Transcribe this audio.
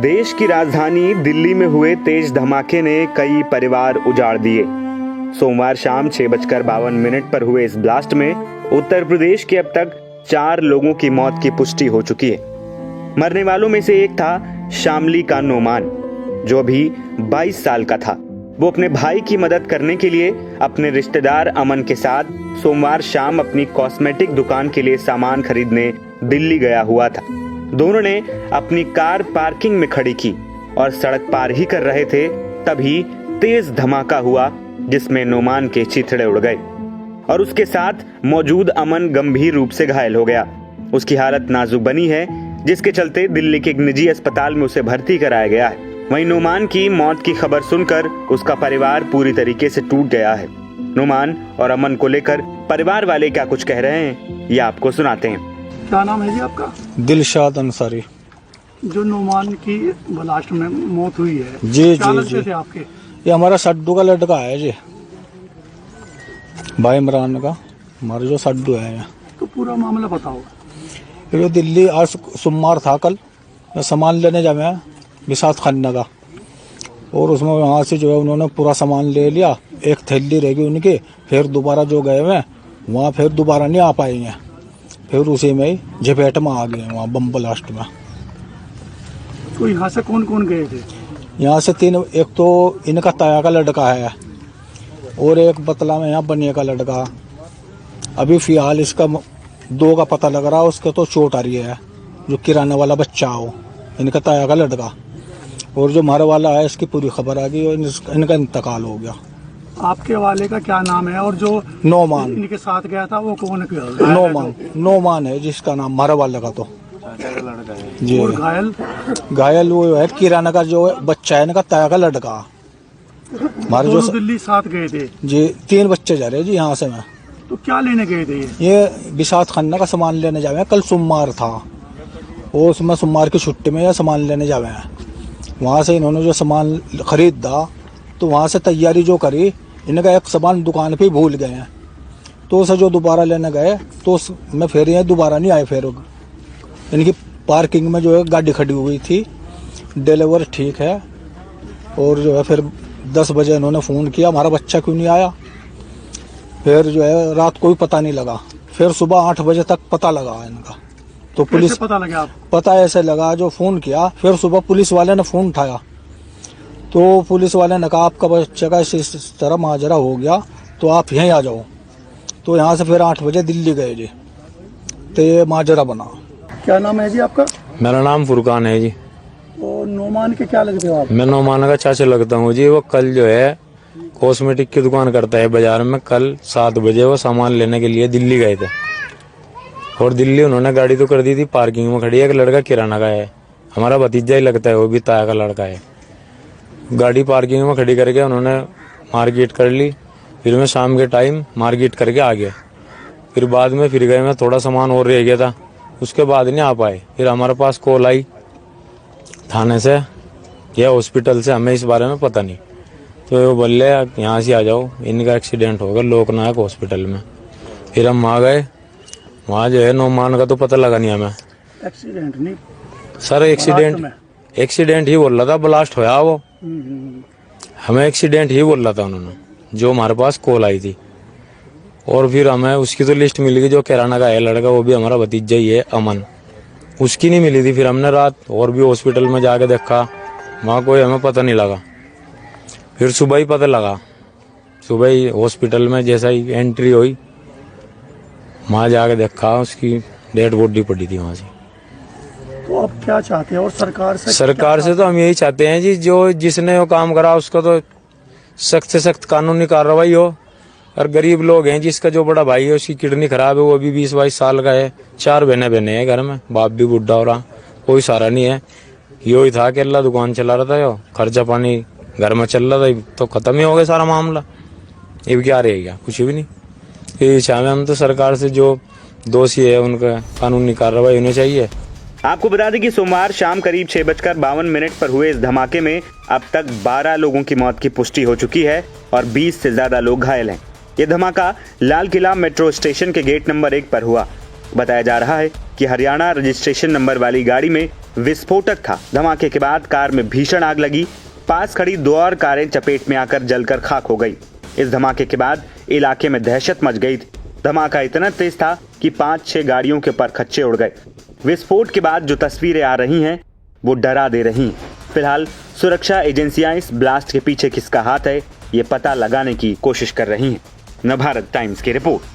देश की राजधानी दिल्ली में हुए तेज धमाके ने कई परिवार उजाड़ दिए। सोमवार शाम 6:52 पर हुए इस ब्लास्ट में उत्तर प्रदेश के अब तक 4 लोगों की मौत की पुष्टि हो चुकी है। मरने वालों में से एक था शामली का नोमान, जो अभी 22 साल का था। वो अपने भाई की मदद करने के लिए अपने रिश्तेदार अमन के साथ सोमवार शाम अपनी कॉस्मेटिक दुकान के लिए सामान खरीदने दिल्ली गया हुआ था। दोनों ने अपनी कार पार्किंग में खड़ी की और सड़क पार ही कर रहे थे, तभी तेज धमाका हुआ जिसमें नोमान के चिथड़े उड़ गए और उसके साथ मौजूद अमन गंभीर रूप से घायल हो गया। उसकी हालत नाजुक बनी है, जिसके चलते दिल्ली के एक निजी अस्पताल में उसे भर्ती कराया गया है। वहीं नोमान की मौत की खबर सुनकर उसका परिवार पूरी तरीके से टूट गया है। नोमान और अमन को लेकर परिवार वाले क्या कुछ कह रहे हैं, ये आपको सुनाते हैं। क्या नाम है जी आपका? दिलशाद अंसारी। जो नोमान की ब्लास्ट में मौत हुई है, जी क्या जी लगते जी, थे आपके? ये हमारा सड्डू का लड़का है जी, भाई इमरान का, हमारा जो सड्डू है। तो पूरा मामला बताओ। ये दिल्ली आज सोमवार था, कल मैं सामान लेने जावे बिसात खन्ना का, और उसमें वहाँ से जो है उन्होंने पूरा सामान ले लिया। एक थैली रह गई उनकी, फिर दोबारा जो गए हुए वहाँ फिर दोबारा नहीं आ पाएंगे, फिर उसी में ही झपेट में आ गए वहाँ बम ब्लास्ट में। तो यहाँ से कौन कौन गए थे? यहाँ से 3, एक तो इनका ताया का लड़का है और एक बतला में यहाँ बनिया का लड़का। अभी फिलहाल इसका 2 का पता लग रहा है, उसका तो चोट आ रही है। जो किराने वाला बच्चा हो, इनका ताया का लड़का, और जो मारे वाला है इसकी पूरी खबर आ गई और इनका इंतकाल हो गया। आपके वाले का क्या नाम है? और जो नोमान, इनके साथ गया था वो कौन? नोमान है जिसका नाम, मारे वाले का तो जी। और घायल वो है किराना का जो बच्चा है, इनका ताया का लड़का। हमारे जो दिल्ली साथ गए थे जी, 3 बच्चे जा रहे हैं जी यहाँ से। मैं तो क्या लेने गए थे? ये बिसात खन्ना का सामान लेने जावे हैं। कल सोमवार था और उसमें सोमवार की छुट्टी में यह सामान लेने जावे हैं। वहाँ से इन्होंने जो सामान खरीदा तो वहाँ से तैयारी जो करी, इनका एक सामान दुकान पे भूल गए हैं। तो उसे जो दोबारा लेने गए तो मैं फिर ये दोबारा नहीं आए। फिर इनकी पार्किंग में जो है गाड़ी खड़ी हुई थी। डिलीवर ठीक है, और जो है फिर 10 बजे इन्होंने फ़ोन किया, हमारा बच्चा क्यों नहीं आया। फिर जो है रात को भी पता नहीं लगा, फिर सुबह 8 बजे तक पता लगा इनका। तो पुलिस पता लगा आप? पता ऐसे लगा, जो फ़ोन किया फिर सुबह पुलिस वाले ने फ़ोन उठाया तो पुलिस वाले ने कहा आपका बच्चे का इस तरह माजरा हो गया तो आप यहीं आ जाओ। तो यहाँ से फिर 8 बजे दिल्ली गए जी, तो ये माजरा बना। क्या नाम है जी आपका? मेरा नाम फुरकान है जी। और नोमान के क्या लगते हो आप? मैं नोमान का चाचा लगता हूँ जी। वो कल जो है कॉस्मेटिक की दुकान करता है बाजार में। कल 7 बजे वो सामान लेने के लिए दिल्ली गए थे, और दिल्ली उन्होंने गाड़ी तो कर दी थी, पार्किंग में खड़ी है। एक लड़का किराना का है, हमारा भतीजा ही लगता है, वो भी ताया का लड़का है। गाड़ी पार्किंग में खड़ी करके उन्होंने मार्केट कर ली। फिर मैं शाम के टाइम मार्केट करके आ गया। फिर बाद में फिर गए, मैं थोड़ा सामान और रह गया था, उसके बाद नहीं आ पाए। फिर हमारे पास कॉल आई थाने से या हॉस्पिटल से, हमें इस बारे में पता नहीं। तो वो बोले यहाँ से आ जाओ, इनका एक्सीडेंट होगा लोकनायक हॉस्पिटल में। फिर हम वहाँ गए, वहाँ जो है नोमान का तो पता लगा नहीं हमें। एक्सीडेंट नहीं सर, एक्सीडेंट ही बोल रहा था, ब्लास्ट होया वो। हमें एक्सीडेंट ही बोल रहा था उन्होंने, जो हमारे पास कॉल आई थी। और फिर हमें उसकी तो लिस्ट मिल गई, जो किराना का है लड़का, वो भी हमारा भतीजा ही है अमन, उसकी नहीं मिली थी। फिर हमने रात और भी हॉस्पिटल में जाके देखा, वहाँ कोई हमें पता नहीं लगा। फिर सुबह ही पता लगा, सुबह ही हॉस्पिटल में जैसा ही एंट्री हुई, वहाँ जाके देखा उसकी डेड बॉडी पड़ी थी वहाँ से। तो आप क्या चाहते हैं? और सरकार से तो हम यही चाहते हैं जी, जो जिसने वो काम करा उसका तो सख्त से सख्त कानूनी कार्रवाई हो। और गरीब लोग हैं, जिसका जो बड़ा भाई है उसकी किडनी खराब है, वो अभी 20-22 साल का है। 4 बहने हैं घर में, बाप भी बुढ़ा हो रहा, कोई सहारा नहीं है। यो ही था कि अल्लाह दुकान चला रहा था, यो खर्चा पानी घर में चल रहा था, तो खत्म ही हो गया सारा मामला। ये क्या रहेगा? कुछ भी नहीं। ये चाहे हम तो सरकार से जो दोषी है उनका कानूनी कार्रवाई होनी चाहिए। आपको बता दें कि सोमवार शाम करीब 6:52 पर हुए इस धमाके में अब तक 12 लोगों की मौत की पुष्टि हो चुकी है और 20 से ज्यादा लोग घायल हैं। ये धमाका लाल किला मेट्रो स्टेशन के गेट नंबर 1 पर हुआ। बताया जा रहा है कि हरियाणा रजिस्ट्रेशन नंबर वाली गाड़ी में विस्फोटक था। धमाके के बाद कार में भीषण आग लगी। पास खड़ी 2 और कारें चपेट में आकर जलकर खाक हो गई। इस धमाके के बाद इलाके में दहशत मच गई थी। धमाका इतना तेज था कि 5-6 गाड़ियों के परखच्चे उड़ गए। विस्फोट के बाद जो तस्वीरें आ रही हैं वो डरा दे रही हैं। फिलहाल सुरक्षा एजेंसियां इस ब्लास्ट के पीछे किसका हाथ है ये पता लगाने की कोशिश कर रही हैं। नवभारत टाइम्स की रिपोर्ट।